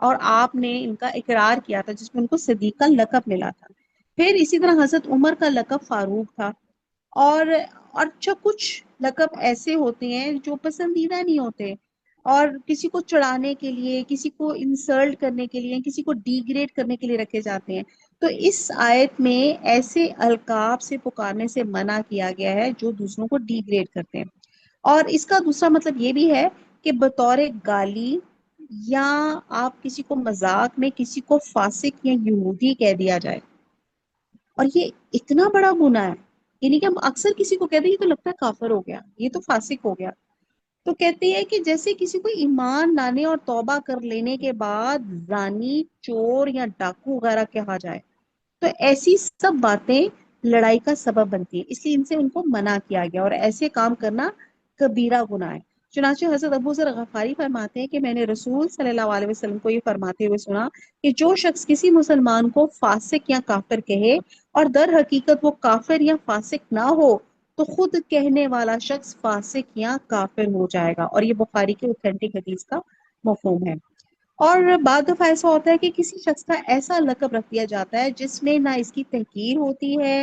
اور آپ نے ان کا اقرار کیا تھا، جس میں ان کو صدیق کا لقب ملا تھا۔ پھر اسی طرح حضرت عمر کا لقب فاروق تھا، اور اچھا کچھ لقب ایسے ہوتے ہیں جو پسندیدہ نہیں ہوتے، اور کسی کو چڑھانے کے لیے، کسی کو انسلٹ کرنے کے لیے، کسی کو ڈی گریڈ کرنے کے لیے رکھے جاتے ہیں۔ تو اس آیت میں ایسے القاب سے پکارنے سے منع کیا گیا ہے جو دوسروں کو ڈی گریڈ کرتے ہیں۔ اور اس کا دوسرا مطلب یہ بھی ہے کہ بطور گالی، یا آپ کسی کو مذاق میں کسی کو فاسق یا یہودی کہہ دیا جائے، اور یہ اتنا بڑا گناہ ہے، یعنی کہ ہم اکثر کسی کو کہتے ہیں یہ تو لگتا ہے کافر ہو گیا، یہ تو فاسق ہو گیا، تو کہتے ہیں کہ جیسے کسی کو ایمان لانے اور توبہ کر لینے کے بعد زانی، چور یا ڈاکو وغیرہ کہا جائے، تو ایسی سب باتیں لڑائی کا سبب بنتی ہیں، اس لیے ان سے ان کو منع کیا گیا، اور ایسے کام کرنا کبیرہ گناہ ہے۔ چنانچہ حضرت ابو ذر غفاری فرماتے ہیں کہ میں نے رسول صلی اللہ علیہ وسلم کو یہ فرماتے ہوئے سنا کہ جو شخص کسی مسلمان کو فاسق یا کافر کہے اور در حقیقت وہ کافر یا فاسق نہ ہو، تو خود کہنے والا شخص فاسق یا کافر ہو جائے گا، اور یہ بخاری کے اوتھینٹک حدیث کا مفہوم ہے۔ اور بعض دفعہ ایسا ہوتا ہے کہ کسی شخص کا ایسا لقب رکھ دیا جاتا ہے جس میں نہ اس کی تحقیر ہوتی ہے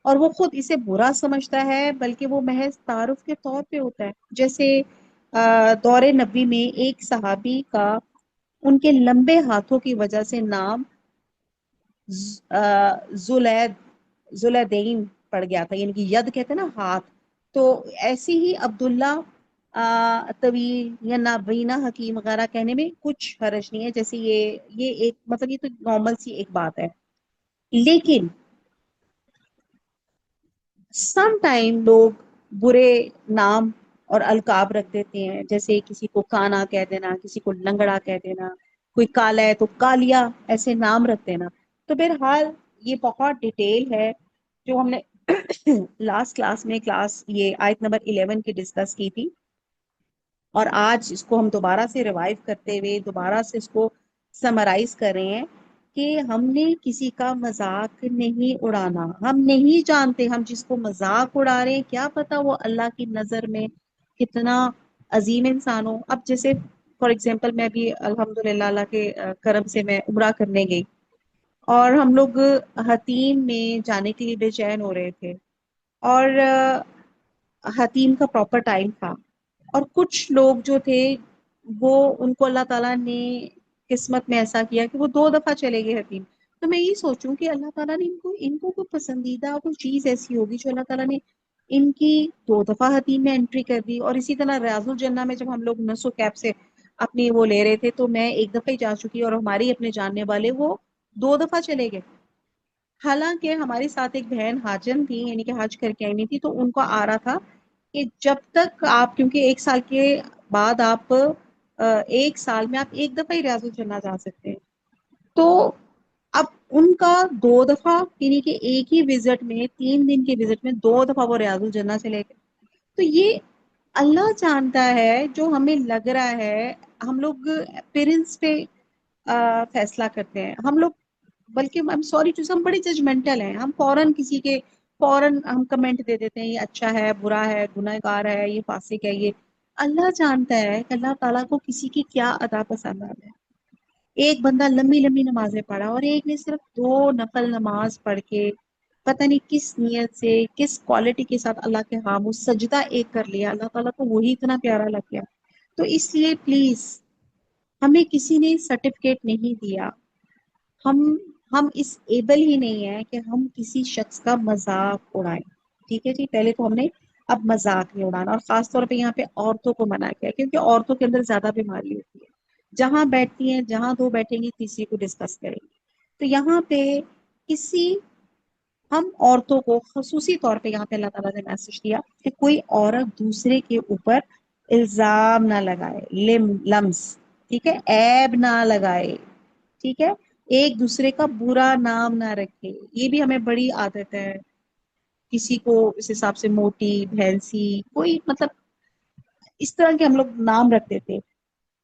اور وہ خود اسے برا سمجھتا ہے، بلکہ وہ محض تعارف کے طور پہ ہوتا ہے۔ جیسے دور نبی میں ایک صحابی کا ان کے لمبے ہاتھوں کی وجہ سے نام زلید زلیدین پڑ گیا تھا، یعنی کہ ید کہتے ہیں نا ہاتھ، تو ایسی ہی عبداللہ طویل یا نابینا حکیم وغیرہ کہنے میں کچھ حرج نہیں ہے، جیسے یہ ایک مطلب یہ تو نارمل سی ایک بات ہے۔ لیکن سم ٹائم لوگ برے نام اور القاب رکھ دیتے ہیں، جیسے کسی کو کانا کہہ دینا، کسی کو لنگڑا کہہ دینا، کوئی کالا ہے تو کالیا، ایسے نام رکھ دینا۔ تو بہرحال یہ بہت ڈیٹیل ہے جو ہم نے لاسٹ کلاس میں یہ آیت نمبر 11 کی ڈسکس کی تھی، اور آج اس کو ہم دوبارہ سے ریوائیو کرتے ہوئے دوبارہ سے اس کو سمرائز کر رہے ہیں کہ ہم نے کسی کا مذاق نہیں اڑانا۔ ہم نہیں جانتے ہم جس کو مذاق اڑا رہے ہیں کیا پتا وہ اللہ کی نظر میں کتنا عظیم انسان ہو۔ اب جیسے فار ایگزامپل میں بھی الحمدللہ اللہ کے کرم سے میں عمرہ کرنے گئی، اور ہم لوگ حتیم میں جانے کے لیے بے چین ہو رہے تھے، اور حتیم کا پراپر ٹائم تھا، اور کچھ لوگ جو تھے وہ ان کو اللہ تعالیٰ نے قسمت میں ایسا کیا کہ وہ 2 دفعہ چلے گئے حتیم۔ تو میں یہ سوچوں کہ اللہ تعالیٰ نے ان کو کوئی پسندیدہ کوئی چیز ایسی ہوگی جو اللہ تعالیٰ نے ان کی 2 دفعہ حتیم میں انٹری کر دی۔ اور اسی طرح ریاض الجنہ میں جب ہم لوگ نسو کیب سے اپنی وہ لے رہے تھے تو میں 1 دفعہ ہی جا چکی، اور ہماری اپنے جاننے والے وہ 2 دفعہ چلے گئے۔ حالانکہ ہمارے ساتھ ایک بہن حاجن تھی، یعنی کہ حج کر کے آئی نہیں تھی، تو ان کو آ رہا تھا کہ جب تک آپ، کیونکہ 1 سال کے بعد آپ 1 سال میں آپ 1 دفعہ ہی ریاض الجنہ جا سکتے ہیں، تو اب ان کا 2 دفعہ، یعنی کہ ایک ہی وزٹ میں 3 دن کے وزٹ میں 2 دفعہ وہ ریاض الجنہ سے لے گئے۔ تو یہ اللہ جانتا ہے، جو ہمیں لگ رہا ہے ہم لوگ پیرنٹس پہ فیصلہ کرتے ہیں ہم لوگ، بلکہ I'm sorry to say ہم بڑے ججمنٹل ہیں، ہم فوراً کسی کے فوراً ہم کمنٹ دے دیتے ہیں یہ اچھا ہے، برا ہے، گناہ گار ہے، یہ فاسق ہے۔ یہ اللہ جانتا ہے کہ اللہ تعالیٰ کو کسی کی کیا ادا پسند آ ہے۔ ایک بندہ لمبی لمبی نمازیں پڑھا اور ایک نے صرف 2 نفل نماز پڑھ کے پتہ نہیں کس نیت سے کس کوالٹی کے ساتھ اللہ کے ہاں وہ سجدہ ایک کر لیا، اللہ تعالیٰ کو وہی اتنا پیارا لگ گیا۔ تو اس لیے پلیز، ہمیں کسی نے سرٹیفکیٹ نہیں دیا، ہم ہم اس ایبل ہی نہیں ہے کہ ہم کسی شخص کا مذاق اڑائیں۔ ٹھیک ہے جی، پہلے تو ہم نے اب مذاق نہیں اڑانا، اور خاص طور پہ یہاں پہ عورتوں کو منع کیا کیونکہ عورتوں کے اندر زیادہ بیماری ہوتی ہے، جہاں بیٹھتی ہیں جہاں 2 بیٹھیں گی تیسری کو ڈسکس کریں گے۔ تو یہاں پہ ہم عورتوں کو خصوصی طور پہ یہاں پہ اللہ تعالیٰ نے میسج دیا کہ کوئی عورت دوسرے کے اوپر الزام نہ لگائے، لمز، ٹھیک ہے، عیب نہ لگائے، ٹھیک ہے، ایک دوسرے کا برا نام نہ رکھے۔ یہ بھی ہمیں بڑی عادت ہے، کسی کو اس حساب سے موٹی، بھینسی، کوئی مطلب اس طرح کے ہم لوگ نام رکھ دیتے،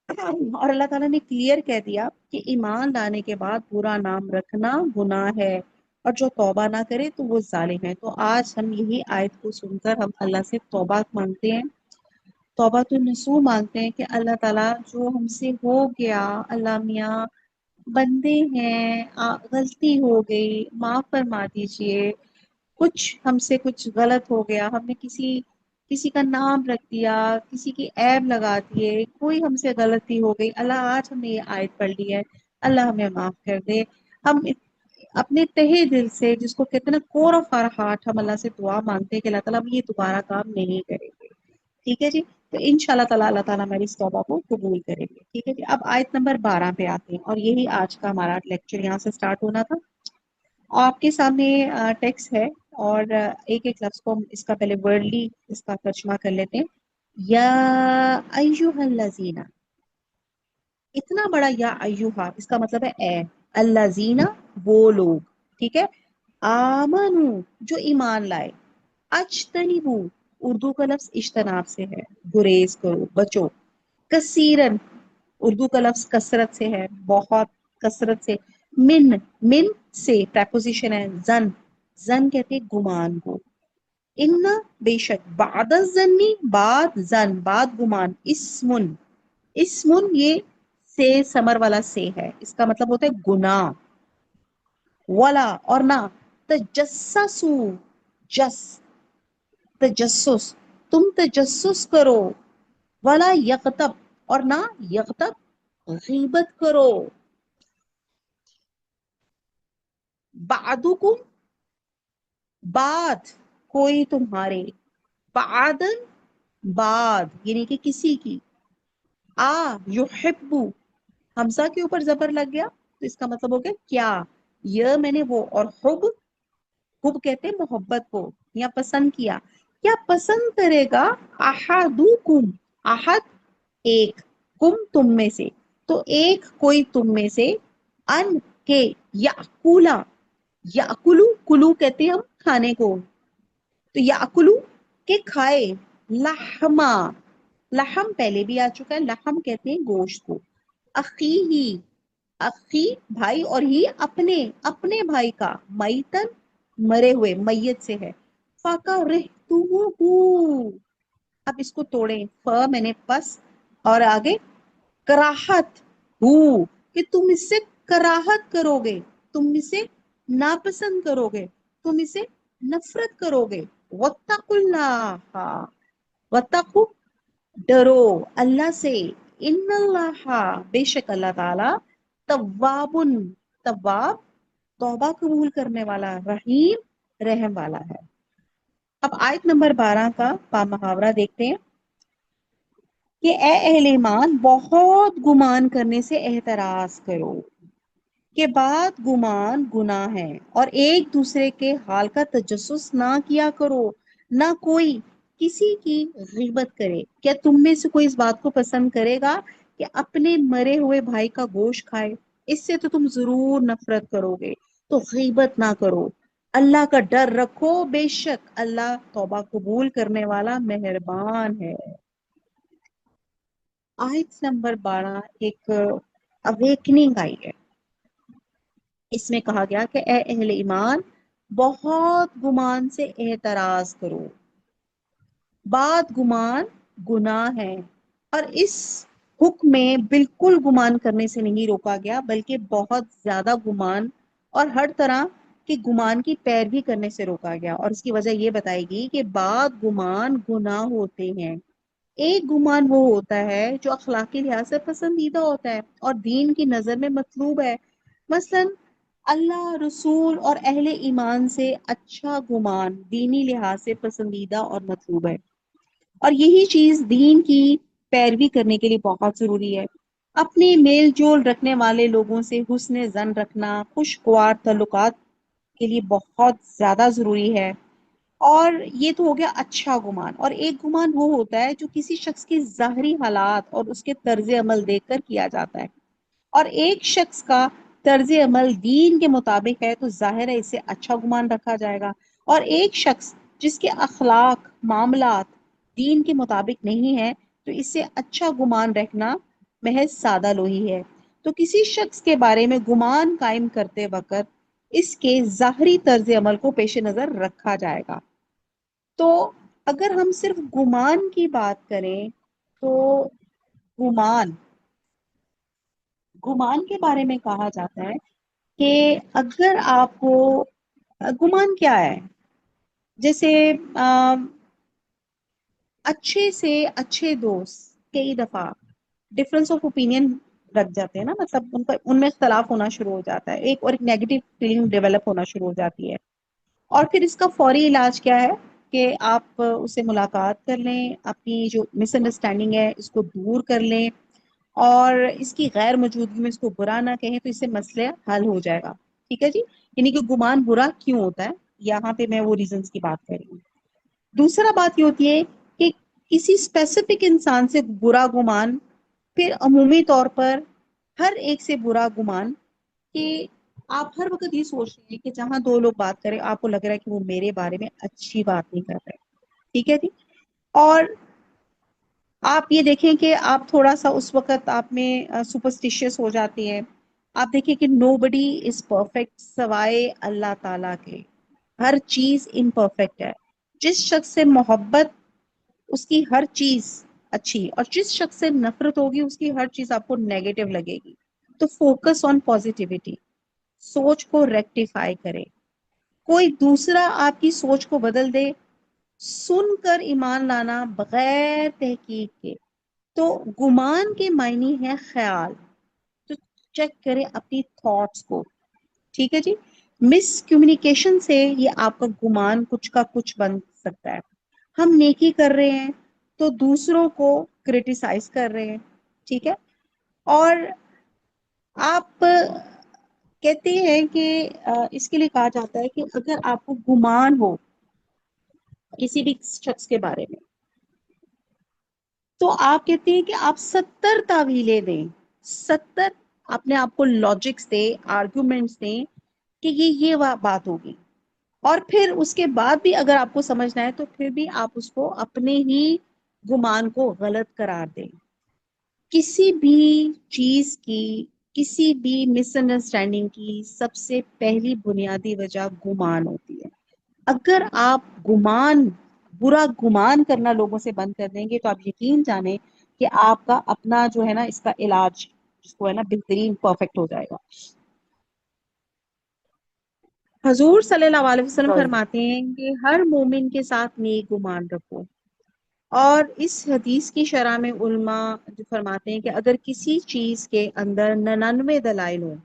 اور اللہ تعالیٰ نے کلیئر کہہ دیا کہ ایمان لانے کے بعد برا نام رکھنا گناہ ہے، اور جو توبہ نہ کرے تو وہ ظالم ہے۔ تو آج ہم یہی آیت کو سن کر ہم اللہ سے توبہ مانگتے ہیں توبہ تو نسو مانگتے ہیں کہ اللہ تعالیٰ جو ہم سے ہو گیا، اللہ میاں بندے ہیں، غلطی ہو گئی، معاف فرما دیجئے، کچھ ہم سے کچھ غلط ہو گیا، ہم نے کسی کا نام رکھ دیا، کسی کی عیب لگا دیے، کوئی ہم سے غلطی ہو گئی، اللہ آج ہم نے یہ آیت پڑھ لی ہے، اللہ ہمیں معاف کر دے۔ ہم اپنے تہے دل سے، جس کو کہتے ہیں نا کور آف آور ہارٹ، ہم اللہ سے دعا مانگتے ہیں کہ اللہ تعالیٰ ہم یہ دوبارہ کام نہیں کریں گے، ٹھیک ہے جی۔ تو ان شاء اللہ تعالیٰ اللہ تعالیٰ ہماری اس توبہ کو قبول کریں گے، ٹھیک ہے جی۔ اب آیت نمبر 12 پہ آتے ہیں، اور یہی آج کا ہمارا لیکچر یہاں سے سٹارٹ ہونا تھا۔ آپ کے سامنے ٹیکسٹ ہے، اور ایک ایک لفظ کو ہم اس کا پہلے ورڈلی اس کا ترجمہ کر لیتے ہیں۔ یا ایھا الذین، اتنا بڑا یا ایھا، اس کا مطلب ہے اے، الذین وہ لوگ، ٹھیک ہے، آمنو جو ایمان لائے، اجتنبو اردو کا لفظ اجتناب سے ہے، گریز کرو، بچو، کثیرن اردو کا لفظ کثرت سے ہے، بہت، کثرت سے، من سے پریپوزیشن ہے، زن کہتے ہیں گمان کو، ان بے شک، بعد الظنی بعد زن بعد گمان، اسمن یہ سے سمر والا سے ہے، اس کا مطلب ہوتا ہے گناہ، ولا اور نہ، تجسسو جس تجسس، تم تجسس کرو، ولا یغتب اور نہ یغتب غیبت کرو، بعدکم بعد کوئی تمہارے، بعدن بعد یعنی کہ کسی کی، یحبو حمزہ کے اوپر زبر لگ گیا تو اس کا مطلب ہو گیا کیا، یہ میں نے وہ، اور حب کہتے ہیں محبت کو یا پسند کیا، کیا پسند کرے گا، احدکم احد ایک، کم تم میں سے، تو ایک کوئی تم میں سے، ان کے، یاکولا یاکلو کلو کہتے ہیں ہم کھانے کو، تو یاکلو کہ کھائے، لحما لحم پہلے بھی آ چکا ہے، لحم کہتے ہیں گوشت کو، اخی بھائی، اور ہی اپنے بھائی کا، میتن مرے ہوئے، میت سے ہے، فَكَرِهْتُمُوهُ اب اس کو توڑیں، میں نے پس، اور آگے کراہت ہو کہ تم اس سے کراہت کرو گے، تم اسے ناپسند کرو گے، تم اسے نفرت کرو گے، وَاتَّقُوا اللَّهَ وَاتَّقُوا ڈرو اللہ سے، ان اللہ بے شک اللہ تعالی، تواب توبہ قبول کرنے والا، رحیم رحم والا ہے۔ اب آیت نمبر 12 کا پا محاورہ دیکھتے ہیں کہ اے اہل ایمان، بہت گمان کرنے سے احتراز کرو، کہ بعد گمان گناہ ہے، اور ایک دوسرے کے حال کا تجسس نہ کیا کرو، نہ کوئی کسی کی غیبت کرے۔ کیا تم میں سے کوئی اس بات کو پسند کرے گا کہ اپنے مرے ہوئے بھائی کا گوشت کھائے؟ اس سے تو تم ضرور نفرت کرو گے، تو غیبت نہ کرو، اللہ کا ڈر رکھو، بے شک اللہ توبہ قبول کرنے والا مہربان ہے۔ آیت نمبر 12 ایک اویکننگ آئی ہے، اس میں کہا گیا کہ اے اہل ایمان، بہت گمان سے احتراز کرو، بعد گمان گناہ ہے، اور اس حکم میں بالکل گمان کرنے سے نہیں روکا گیا، بلکہ بہت زیادہ گمان اور ہر طرح کے گمان کی پیروی کرنے سے روکا گیا، اور اس کی وجہ یہ بتائی گئی کہ بعد گمان گناہ ہوتے ہیں، ایک گمان وہ ہوتا ہے جو اخلاقی لحاظ سے پسندیدہ ہوتا ہے اور دین کی نظر میں مطلوب ہے، مثلا اللہ، رسول اور اہل ایمان سے اچھا گمان دینی لحاظ سے پسندیدہ اور مطلوب ہے، اور یہی چیز دین کی پیروی کرنے کے لیے بہت ضروری ہے۔ اپنے میل جول رکھنے والے لوگوں سے حسن ظن رکھنا خوشگوار تعلقات کے لیے بہت زیادہ ضروری ہے، اور یہ تو ہو گیا اچھا گمان، اور ایک گمان وہ ہوتا ہے جو کسی شخص کی ظاہری حالات اور اس کے طرز عمل دیکھ کر کیا جاتا ہے، اور ایک شخص کا طرز عمل دین کے مطابق ہے تو ظاہر ہے اسے اچھا گمان رکھا جائے گا، اور ایک شخص جس کے اخلاق معاملات دین کے مطابق نہیں ہے تو اس سے اچھا گمان رکھنا محض سادہ لوہی ہے۔ تو کسی شخص کے بارے میں گمان قائم کرتے وقت اس کے ظاہری طرز عمل کو پیش نظر رکھا جائے گا۔ تو اگر ہم صرف گمان کی بات کریں تو گمان گمان کے بارے میں کہا جاتا ہے کہ اگر آپ کو گمان کیا ہے، جیسے اچھے سے اچھے دوست کئی دفعہ ڈفرنس آف اوپینین رکھ جاتے ہیں نا، مطلب ان میں اختلاف ہونا شروع ہو جاتا ہے، ایک نیگیٹو فیلنگ ڈیولپ ہونا شروع ہو جاتی ہے، اور پھر اس کا فوری علاج کیا ہے کہ آپ اسے ملاقات کر لیں، اپنی جو مس انڈرسٹینڈنگ ہے اس کو دور کر لیں، اور اس کی غیر موجودگی میں اس کو برا نہ کہیں، تو اس سے مسئلہ حل ہو جائے گا. ٹھیک ہے جی. یعنی کہ گمان برا کیوں ہوتا ہے، یہاں پہ میں وہ ریزنس کی بات کر رہی ہوں. دوسرا بات یہ ہوتی ہے کہ کسی اسپیسیفک انسان سے برا گمان، پھر عمومی طور پر ہر ایک سے برا گمان، کہ آپ ہر وقت یہ سوچ رہے ہیں کہ جہاں دو لوگ بات کریں آپ کو لگ رہا ہے کہ وہ میرے بارے میں اچھی بات نہیں کر رہے. ٹھیک ہے جی. اور آپ یہ دیکھیں کہ آپ تھوڑا سا اس وقت آپ میں سپرسٹیشیس ہو جاتے ہیں. آپ دیکھیں کہ نو بڈی از پرفیکٹ سوائے اللہ تعالیٰ کے، ہر چیز امپرفیکٹ ہے. جس شخص سے محبت اس کی ہر چیز اچھی، اور جس شخص سے نفرت ہوگی اس کی ہر چیز آپ کو نیگیٹو لگے گی. تو فوکس آن پازیٹیوٹی، سوچ کو ریکٹیفائی کرے. کوئی دوسرا آپ کی سوچ کو بدل دے، سن کر ایمان لانا بغیر تحقیق کے. تو گمان کے معنی ہے خیال. تو چیک کریں اپنی تھاٹس کو. ٹھیک ہے جی. مس کمیونیکیشن سے یہ آپ کا گمان کچھ کا کچھ بن سکتا ہے. ہم نیکی کر رہے ہیں تو دوسروں کو کرٹیسائز کر رہے ہیں. ٹھیک ہے. اور آپ کہتے ہیں کہ اس کے لیے کہا جاتا ہے کہ اگر آپ کو گمان ہو کسی بھی شخص کے بارے میں، تو آپ کہتے ہیں کہ آپ 70 تعویلیں دیں، 70 اپنے آپ کو لاجکس دیں، آرگومنٹس دیں کہ یہ بات ہوگی، اور پھر اس کے بعد بھی اگر آپ کو سمجھنا ہے تو پھر بھی آپ اس کو اپنے ہی گمان کو غلط قرار دیں. کسی بھی چیز کی، کسی بھی مس انڈرسٹینڈنگ کی سب سے پہلی بنیادی وجہ گمان ہوتی ہے. اگر آپ برا گمان کرنا لوگوں سے بند کر دیں گے تو آپ یقین جانیں کہ آپ کا اپنا جو ہے نا اس کا علاج جس کو ہے نا بہترین پرفیکٹ ہو جائے گا. حضور صلی اللہ علیہ وسلم صحیح. فرماتے ہیں کہ ہر مومن کے ساتھ نیک گمان رکھو. اور اس حدیث کی شرح میں علماء جو فرماتے ہیں کہ اگر کسی چیز کے اندر 99 دلائل ہوں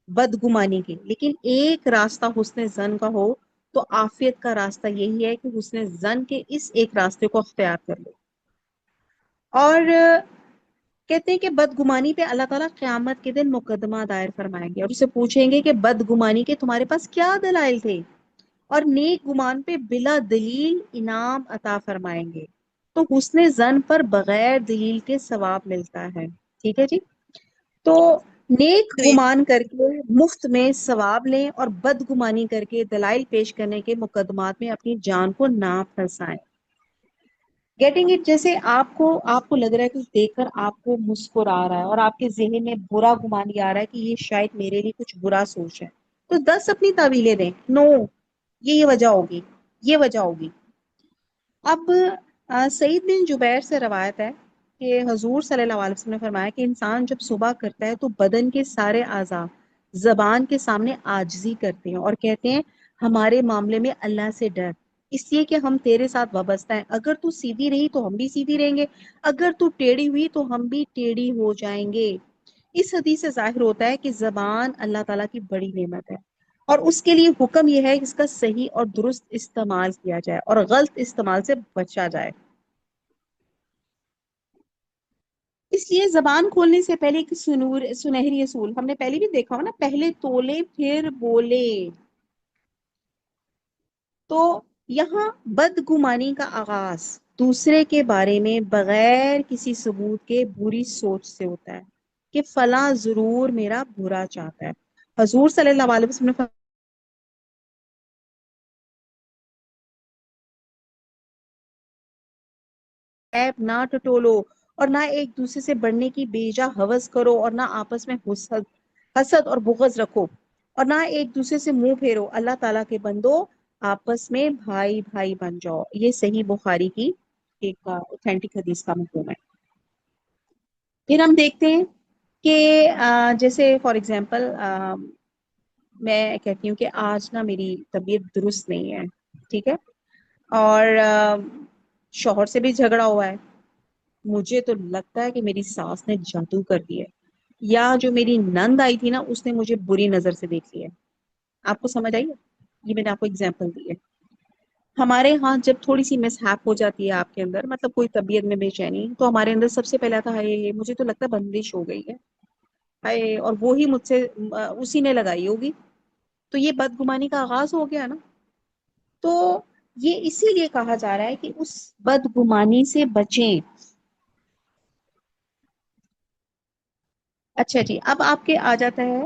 بدگمانی کے، لیکن ایک راستہ حسن ظن کا ہو، تو عافیت کا راستہ یہی ہے کہ حسن ظن کے اس ایک راستے کو اختیار کر لو. اور کہتے ہیں کہ بدگمانی پہ اللہ تعالیٰ قیامت کے دن مقدمہ دائر فرمائیں گے اور اسے پوچھیں گے کہ بدگمانی کے تمہارے پاس کیا دلائل تھے، اور نیک گمان پہ بلا دلیل انعام عطا فرمائیں گے. تو حسن ظن پر بغیر دلیل کے ثواب ملتا ہے. ٹھیک ہے جی. تو نیک گمان کر کے مفت میں ثواب لیں، اور بدگمانی کر کے دلائل پیش کرنے کے مقدمات میں اپنی جان کو نہ پھنسائیں. Getting it. جیسے آپ کو لگ رہا ہے کچھ دیکھ کر آپ کو مسکرا رہا ہے اور آپ کے ذہن میں برا گمان یہ آ رہا ہے کہ یہ شاید میرے لیے کچھ برا سوچ ہے، تو 10 اپنی تعویلیں دیں. نو، یہ وجہ ہوگی، یہ وجہ ہوگی. اب سعید بن جبیر سے روایت ہے کہ حضور صلی اللہ علیہ وسلم نے فرمایا کہ انسان جب صبح کرتا ہے تو بدن کے سارے اعضاء زبان کے سامنے عاجزی کرتے ہیں اور کہتے ہیں ہمارے معاملے میں اللہ سے ڈر، اس لیے کہ ہم تیرے ساتھ وابستہ ہیں. اگر تو سیدھی رہی تو ہم بھی سیدھی رہیں گے، اگر تو ٹیڑھی ہوئی تو ہم بھی ٹیڑھی ہو جائیں گے. اس حدیث سے ظاہر ہوتا ہے کہ زبان اللہ تعالیٰ کی بڑی نعمت ہے، اور اس کے لیے حکم یہ ہے کہ اس کا صحیح اور درست استعمال کیا جائے اور غلط استعمال سے بچا جائے. اس لیے زبان کھولنے سے پہلے ایک سنہری اصول ہم نے پہلے بھی دیکھا ہو نا، پہلے تولے پھر بولے. تو یہاں بدگمانی کا آغاز دوسرے کے بارے میں بغیر کسی ثبوت کے بری سوچ سے ہوتا ہے کہ فلاں ضرور میرا برا چاہتا ہے. حضور صلی اللہ علیہ وسلم نے عیب نہ ٹٹولو، اور نہ ایک دوسرے سے بڑھنے کی بیجا ہوس کرو، اور نہ آپس میں حسد اور بغض رکھو، اور نہ ایک دوسرے سے منہ پھیرو. اللہ تعالیٰ کے بندو آپس میں بھائی بھائی بن جاؤ. یہ صحیح بخاری کی ایک اوتھینٹک حدیث کا مفہوم ہے. پھر ہم دیکھتے ہیں کہ جیسے فار ایگزامپل میں کہتی ہوں کہ آج نا میری طبیعت درست نہیں ہے، ٹھیک ہے، اور شوہر سے بھی جھگڑا ہوا ہے، مجھے تو لگتا ہے کہ میری ساس نے جادو کر دیا ہے، یا جو میری نند آئی تھی نا اس نے مجھے بری نظر سے دیکھ لیا ہے۔ آپ کو سمجھ آئی ہے؟ یہ میں نے آپ کو اگزامپل دی ہے۔ ہمارے ہاں جب تھوڑی سی مس ہیپ ہو جاتی ہے آپ کے اندر، مطلب کوئی طبیعت میں بے چینی، تو ہمارے اندر سب سے پہلا تھا ہے مجھے تو لگتا ہے بندش ہو گئی ہے، ہائے، اور وہی مجھ سے اسی نے لگائی ہوگی، تو یہ بدگمانی کا آغاز ہو گیا نا۔ تو یہ اسی لیے کہا جا رہا ہے کہ اس بدگمانی سے بچیں۔ اچھا جی، اب آپ کے آ جاتا ہے،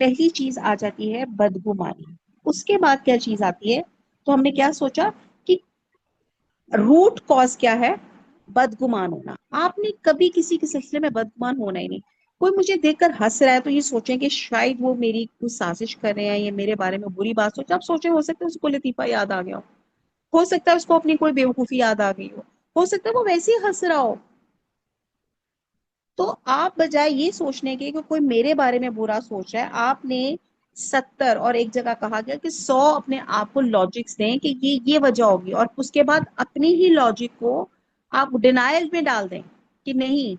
پہلی چیز آ جاتی ہے بدگمانی، اس کے بعد کیا چیز آتی ہے؟ تو ہم نے کیا سوچا کہ روٹ کاز کیا ہے؟ بدگمان ہونا۔ آپ نے کبھی کسی کے سلسلے میں بدگمان ہونا ہی نہیں۔ کوئی مجھے دیکھ کر ہنس رہا ہے تو یہ سوچیں کہ شاید وہ میری کچھ سازش کر رہے ہیں، یا میرے بارے میں بری بات سوچیں، آپ سوچیں ہو سکتا ہے اس کو لطیفہ یاد آ گیا ہو سکتا ہے اس کو اپنی کوئی بیوقوفی یاد آ گئی ہو سکتا ہے وہ ویسے ہی ہنس رہا ہو۔ تو آپ بجائے یہ سوچنے کے کہ کوئی میرے بارے میں برا سوچ رہا ہے، آپ نے 70 اور ایک جگہ کہا گیا کہ 100 اپنے آپ کو لاجکس دیں کہ یہ وجہ ہوگی، اور اس کے بعد اپنی ہی لاجک کو آپ ڈینائل میں ڈال دیں کہ نہیں،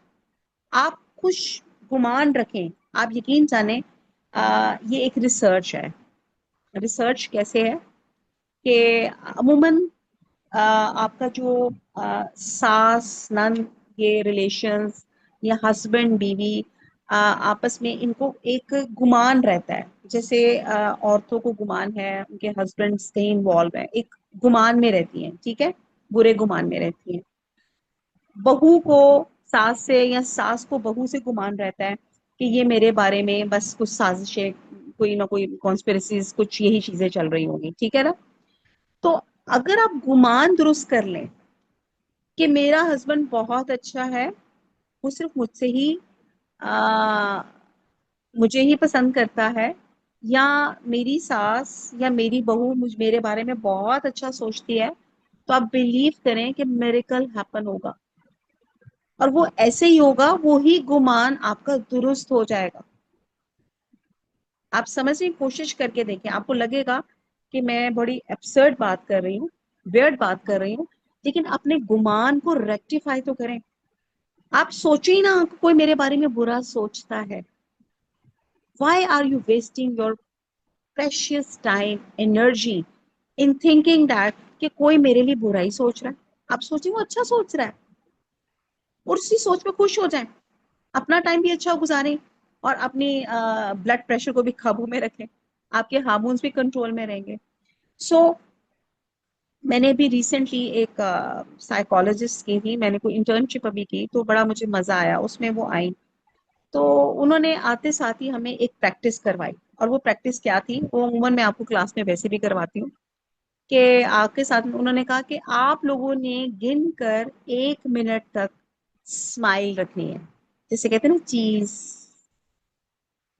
آپ خوش گمان رکھیں۔ آپ یقین جانیں یہ ایک ریسرچ ہے۔ ریسرچ کیسے ہے کہ عموماً آپ کا جو ساس نند یہ ریلیشنز، یا ہسبینڈ بیوی آپس میں، ان کو ایک گمان رہتا ہے، جیسے عورتوں کو گمان ہے ان کے ہسبینڈ کہیں انوالو ہیں، ایک گمان میں رہتی ہیں، ٹھیک ہے، برے گمان میں رہتی ہیں۔ بہو کو ساس سے، یا ساس کو بہو سے گمان رہتا ہے کہ یہ میرے بارے میں بس کچھ سازشیں، کوئی نہ کوئی کانسپریسیز، کچھ یہی چیزیں چل رہی ہوں گی، ٹھیک ہے نا۔ تو اگر آپ گمان درست کر لیں کہ میرا ہسبینڈ بہت اچھا ہے، وہ صرف مجھ سے ہی مجھے ہی پسند کرتا ہے، یا میری ساس یا میری بہو میرے بارے میں بہت اچھا سوچتی ہے، تو آپ بلیو کریں کہ میریکل ہیپن ہوگا، اور وہ ایسے ہی ہوگا، وہی گمان آپ کا درست ہو جائے گا۔ آپ سمجھنے کی کوشش کر کے دیکھیں، آپ کو لگے گا کہ میں بڑی ایبسرڈ بات کر رہی ہوں، ویئرڈ بات کر رہی ہوں، لیکن اپنے گمان کو ریکٹیفائی تو کریں۔ آپ سوچیں نا کہ کوئی میرے بارے میں برا سوچتا ہے، why are you wasting your precious time energy in thinking that کہ کوئی میرے لیے برا ہی سوچ رہا ہے؟ آپ سوچیں وہ اچھا سوچ رہا ہے، اور اسی سوچ پہ خوش ہو جائیں، اپنا ٹائم بھی اچھا گزاریں، اور اپنی بلڈ پریشر کو بھی قابو میں رکھیں، آپ کے ہارمونز بھی کنٹرول میں رہیں گے۔ سو میں نے بھی ریسنٹلی ایک سائیکالوجسٹ کی تھی، میں نے کوئی انٹرنشپ ابھی کی، تو بڑا مجھے مزہ آیا اس میں۔ وہ آئی تو انہوں نے آتے ساتھ ہی ہمیں ایک پریکٹس کروائی، اور وہ پریکٹس کیا تھی، وہ عموماً میں آپ کو کلاس میں ویسے بھی کرواتی ہوں، کہ آپ کے ساتھ انہوں نے کہا کہ آپ لوگوں نے گن کر 1 منٹ تک اسمائل رکھنی ہے، جیسے کہتے ہیں نا چیز،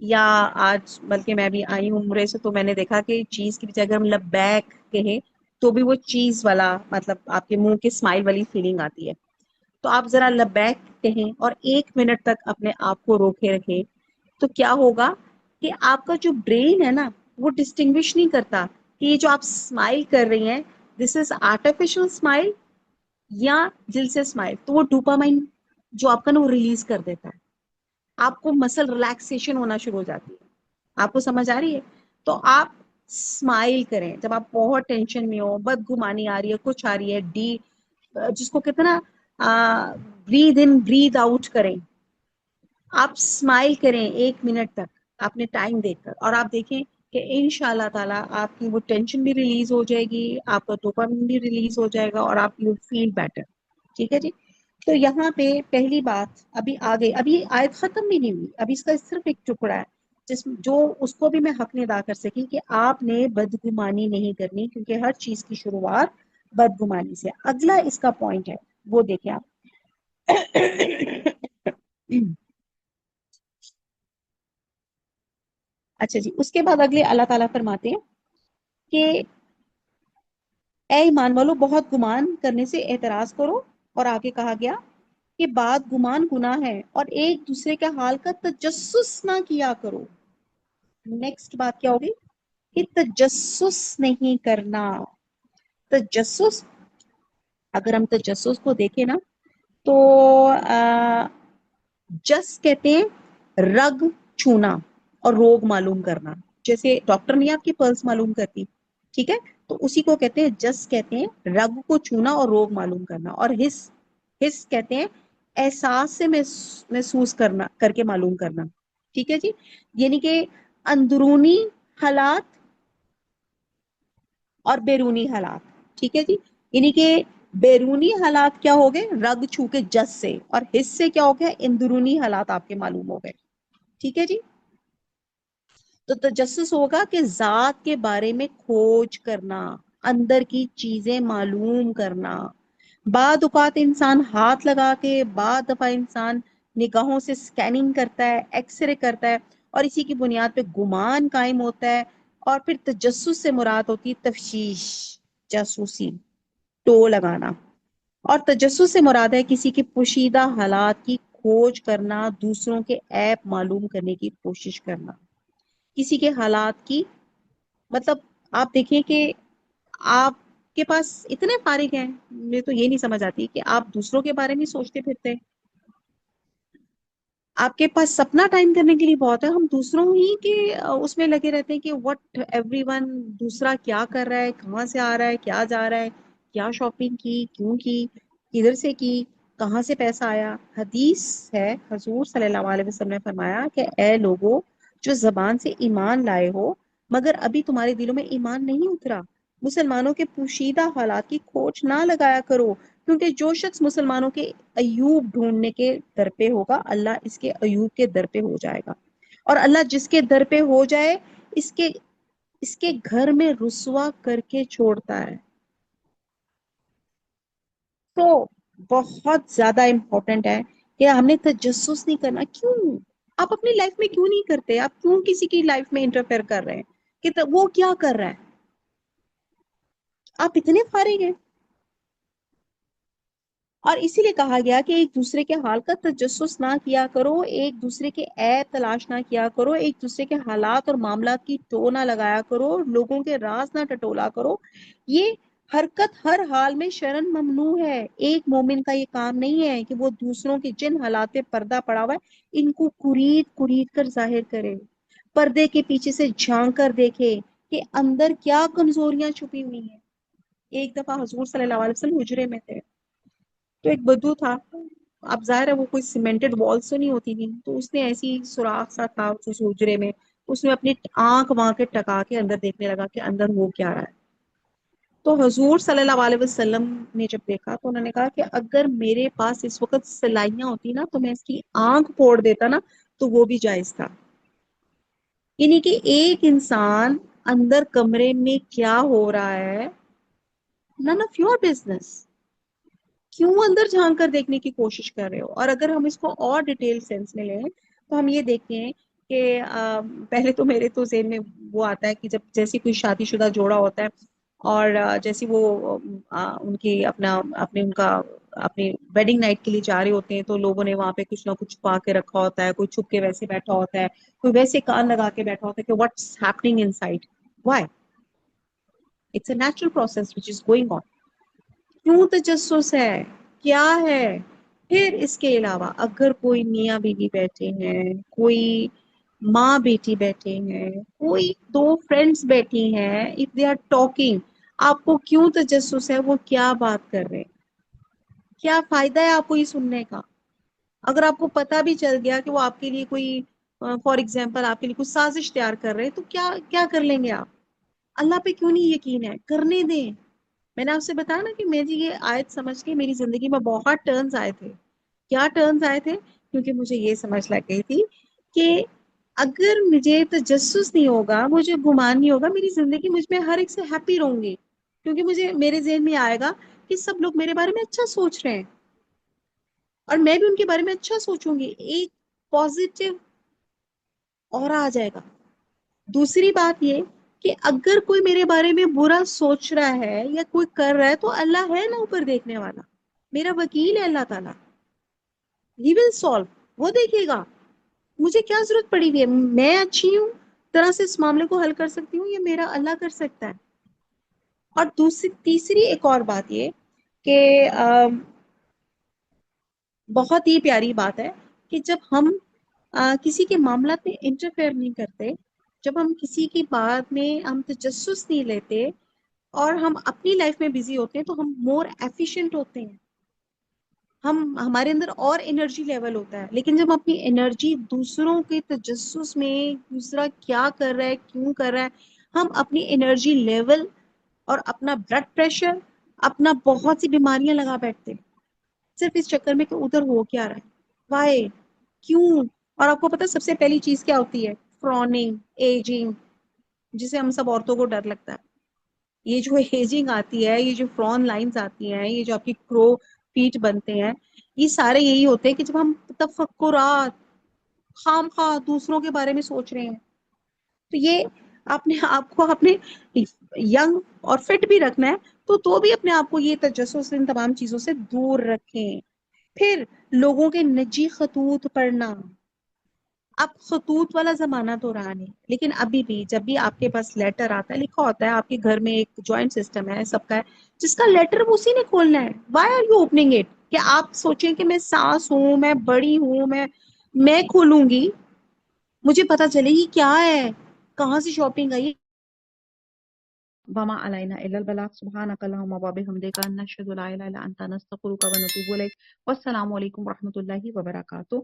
یا آج بلکہ میں بھی آئی ہوں عمرے سے، تو میں نے دیکھا کہ چیز کی بجائے اگر ہم لبیک کہیں تو بھی وہ چیز والا، مطلب آپ کے منہ کے اسمائل والی فیلنگ آتی ہے۔ تو آپ ذرا لبیک کہیں اور 1 منٹ تک اپنے آپ کو روکے رکھیں، تو کیا ہوگا کہ آپ کا جو برین ہے نا، وہ ڈسٹنگوش نہیں کرتا کہ یہ جو آپ اسمائل کر رہی ہیں دس از آرٹیفیشل اسمائل یا دل سے اسمائل، تو وہ ڈوپامائن جو آپ کا نا وہ ریلیز کر دیتا ہے، آپ کو مسل ریلیکسیشن ہونا شروع ہو جاتی ہے۔ آپ کو سمجھ آ رہی ہے؟ تو آپ اسمائل کریں جب آپ بہت ٹینشن میں ہو، بدگمانی آ رہی ہے، کچھ آ رہی ہے، جس کو کہتے ہیں نا بریدھ ان بریدھ آؤٹ کریں، آپ اسمائل کریں 1 منٹ تک آپ نے ٹائم دیکھ کر، اور آپ دیکھیں کہ ان شاء اللہ تعالیٰ آپ کی وہ ٹینشن بھی ریلیز ہو جائے گی، آپ کا ڈوپامین بھی ریلیز ہو جائے گا، اور آپ یو فیل بیٹر۔ ٹھیک ہے جی۔ تو یہاں پہ پہلی بات ابھی آگے، ابھی آیت ختم بھی نہیں ہوئی، ابھی اس کا صرف ایک ٹکڑا ہے جو اس کو بھی میں حق نہیں ادا کر سکی، کہ آپ نے بدگمانی نہیں کرنی، کیونکہ ہر چیز کی شروعات بدگمانی سے۔ اگلا اس کا پوائنٹ ہے، وہ دیکھیں آپ۔ اچھا جی، اس کے بعد اگلے اللہ تعالیٰ فرماتے ہیں کہ اے ایمان والو، بہت گمان کرنے سے اعتراض کرو، اور آگے کہا گیا کے بعد گمان گناہ ہے، اور ایک دوسرے کے حال کا تجسس نہ کیا کرو. نیکسٹ بات کیا ہوگی کہ تجسس نہیں کرنا. تجسس، اگر ہم تجسس کو دیکھیں نا تو جس کہتے ہیں رگ چھونا اور روگ معلوم کرنا. جیسے ڈاکٹر نہیں آپ کی پلس معلوم کرتی، ٹھیک ہے، تو اسی کو کہتے ہیں جس، کہتے ہیں رگ کو چھونا اور روگ معلوم کرنا. اور حس، حس کہتے ہیں احساس سے محسوس کرنا، کر کے معلوم کرنا. ٹھیک ہے جی، یعنی کہ اندرونی حالات اور بیرونی حالات. ٹھیک ہے جی، یعنی کہ بیرونی حالات کیا ہو گئے رگ چھو کے جس سے، اور حس سے کیا ہو گیا اندرونی حالات آپ کے معلوم ہو گئے. ٹھیک ہے جی، تو تجسس ہوگا کہ ذات کے بارے میں کھوج کرنا، اندر کی چیزیں معلوم کرنا. بعد اوقات انسان ہاتھ لگا کے، بعد دفعہ انسان نگاہوں سے سکیننگ کرتا ہے، ایکس رے کرتا ہے، اور اسی کی بنیاد پہ گمان قائم ہوتا ہے. اور پھر تجسس سے مراد ہوتی ہے تفتیش، جاسوسی، ٹو لگانا. اور تجسس سے مراد ہے کسی کے پوشیدہ حالات کی کھوج کرنا، دوسروں کے عیب معلوم کرنے کی کوشش کرنا. کسی کے حالات کی، مطلب آپ دیکھیں کہ آپ کے پاس اتنے فارغ ہیں، مجھے تو یہ نہیں سمجھ آتی کہ آپ دوسروں کے بارے میں سوچتے پھرتے. آپ کے پاس سپنا ٹائم کرنے کے لیے بہت ہے، ہم دوسروں ہی کے اس میں لگے رہتے ہیں کہ وٹ ایوری ون، دوسرا کیا کر رہا ہے، کہاں سے آ رہا ہے، کیا جا رہا ہے، کیا شاپنگ کی، کیوں کی، کدھر سے کی، کہاں سے پیسہ آیا. حدیث ہے، حضور صلی اللہ علیہ وسلم نے فرمایا کہ اے لوگو جو زبان سے ایمان لائے ہو مگر ابھی تمہارے دلوں میں ایمان نہیں اترا، مسلمانوں کے پوشیدہ حالات کی کھوج نہ لگایا کرو، کیونکہ جو شخص مسلمانوں کے ایوب ڈھونڈنے کے در پہ ہوگا اللہ اس کے ایوب کے در پہ ہو جائے گا. اور اللہ جس کے در پہ ہو جائے اس کے گھر میں رسوا کر کے چھوڑتا ہے. تو بہت زیادہ امپورٹنٹ ہے کہ ہم نے تجسس نہیں کرنا. کیوں آپ اپنی لائف میں کیوں نہیں کرتے؟ آپ کیوں کسی کی لائف میں انٹرفیئر کر رہے ہیں کہ وہ کیا کر رہا ہے؟ آپ اتنے فارغ ہیں. اور اسی لیے کہا گیا کہ ایک دوسرے کے حال کا تجسس نہ کیا کرو، ایک دوسرے کے عیب تلاش نہ کیا کرو، ایک دوسرے کے حالات اور معاملات کی ٹو نہ لگایا کرو، لوگوں کے راز نہ ٹٹولا کرو. یہ حرکت ہر حال میں شرعن ممنوع ہے. ایک مومن کا یہ کام نہیں ہے کہ وہ دوسروں کے جن حالات پہ پردہ پڑا ہوا ہے ان کو کرید کرید کر ظاہر کرے، پردے کے پیچھے سے جھانک کر دیکھے کہ اندر کیا کمزوریاں چھپی ہوئی ہیں. ایک دفعہ حضور صلی اللہ علیہ وسلم حجرے میں تھے، تو ایک بدو تھا. اب ظاہر ہے وہ کوئی سیمنٹڈ وال سے نہیں ہوتی تھی، تو اس نے ایسی سوراخ سا تھا اس حجرے میں، اس نے اپنی آنکھ وہاں کے ٹکا کے اندر دیکھنے لگا کہ اندر وہ کیا رہا ہے. تو حضور صلی اللہ علیہ وسلم نے جب دیکھا تو انہوں نے کہا کہ اگر میرے پاس اس وقت سلائیاں ہوتی نا تو میں اس کی آنکھ پھوڑ دیتا نا، تو وہ بھی جائز تھا. یعنی کہ ایک انسان اندر کمرے میں کیا ہو رہا ہے none of your business. کیوں اندر جھانک کر دیکھنے کی کوشش کر رہے ہو؟ اور اگر ہم اس کو اور ڈیٹیل سینس میں لیں تو ہم یہ دیکھتے ہیں کہ پہلے تو میرے تو ذہن میں وہ آتا ہے کہ جب جیسی کوئی شادی شدہ جوڑا ہوتا ہے اور جیسی وہ ان کی اپنی ویڈنگ نائٹ کے لیے جا رہے ہوتے ہیں، تو لوگوں نے وہاں پہ کچھ نہ کچھ چھپا کے رکھا ہوتا ہے، کوئی چھپ کے ویسے بیٹھا ہوتا ہے، کوئی ویسے کان لگا کے بیٹھا ہوتا ہے کہ what's happening inside. Why? It's a natural process which is going on. کیوں تجسس ہے؟ کیا ہے؟ پھر اس کے علاوہ اگر کوئی میاں بیوی بیٹھے ہیں، کوئی ماں بیٹی بیٹھے ہیں، کوئی دو فرینڈس بیٹھی ہیں، اف دے آر ٹاکنگ، آپ کو کیوں تجسس ہے وہ کیا بات کر رہے ہیں؟ کیا فائدہ ہے آپ کو یہ سننے کا؟ اگر آپ کو پتا بھی چل گیا کہ وہ آپ کے لیے کوئی فار ایگزامپل آپ کے لیے کوئی سازش تیار کر رہے ہیں، تو کیا کیا کر لیں گے آپ؟ اللہ پہ کیوں نہیں یقین ہے؟ کرنے دیں. میں نے آپ سے بتایا نا کہ میری یہ آیت سمجھ کے میری زندگی میں بہت ٹرنز آئے تھے. کیا ٹرنز آئے تھے؟ کیونکہ مجھے یہ سمجھ لگ گئی تھی کہ اگر مجھے تجسس نہیں ہوگا، مجھے گمان نہیں ہوگا، میری زندگی مجھ میں ہر ایک سے ہیپی رہوں گی. کیونکہ مجھے میرے ذہن میں آئے گا کہ سب لوگ میرے بارے میں اچھا سوچ رہے ہیں اور میں بھی ان کے بارے میں اچھا سوچوں گی. ایک پازیٹیو اور آ جائے گا. دوسری بات یہ کہ اگر کوئی میرے بارے میں برا سوچ رہا ہے یا کوئی کر رہا ہے تو اللہ ہے نا اوپر دیکھنے والا، میرا وکیل ہے اللہ تعالیٰ. ہی ول سالو. وہ دیکھے گا مجھے کیا ضرورت پڑی ہوئی ہے، میں اچھی ہوں طرح سے اس معاملے کو حل کر سکتی ہوں، یہ میرا اللہ کر سکتا ہے. اور تیسری ایک اور بات یہ کہ بہت ہی پیاری بات ہے کہ جب ہم کسی کے معاملات میں انٹرفیئر نہیں کرتے، جب ہم کسی کی بات میں ہم تجسس نہیں لیتے اور ہم اپنی لائف میں بزی ہوتے ہیں، تو ہم مور ایفیشینٹ ہوتے ہیں، ہمارے اندر اور انرجی لیول ہوتا ہے. لیکن جب ہم اپنی انرجی دوسروں کے تجسس میں، دوسرا کیا کر رہا ہے کیوں کر رہا ہے، ہم اپنی انرجی لیول اور اپنا بلڈ پریشر، اپنا بہت سی بیماریاں لگا بیٹھتے ہیں صرف اس چکر میں کہ ادھر ہو کیا رہا ہے، وائی، کیوں. اور آپ کو پتا سب سے پہلی چیز کیا ہوتی ہے؟ فروننگ، ایجنگ، جسے ہم سب عورتوں کو ڈر لگتا ہے. یہ جو ایجنگ آتی ہے، یہ جو فرون لائنز آتی ہیں، یہ جو آپ کی کرو فیٹ بنتے ہیں، یہ سارے یہی ہوتے ہیں کہ جب ہم تفکرات خام خواہ دوسروں کے بارے میں سوچ رہے ہیں. تو یہ اپنے آپ کو اپنے ینگ اور فٹ بھی رکھنا ہے، تو بھی اپنے آپ کو یہ تجسس ان تمام چیزوں سے دور رکھیں. پھر لوگوں کے نجی خطوط پڑھنا. اب خطوط والا زمانہ تو رہا نہیں، لیکن ابھی بھی جب بھی آپ کے پاس لیٹر آتا ہے، لکھا ہوتا ہے آپ کے گھر میں ایک جوائنٹ سسٹم ہے سب کا ہے، جس کا لیٹر وہ اسی نے کھولنا ہے. Why are you opening it? کہ آپ سوچیں کہ میں ساس ہوں، میں بڑی ہوں، میں کھولوں گی، مجھے پتا چلے گی کیا ہے، کہاں سے شاپنگ آئی. وما علینا الا البلاغ. سبحانک اللہم وبحمدک، نشہد لا الہ الا انت، نستغفرک ونتوب الیک. والسلام علیکم ورحمۃ اللہ وبرکاتہ.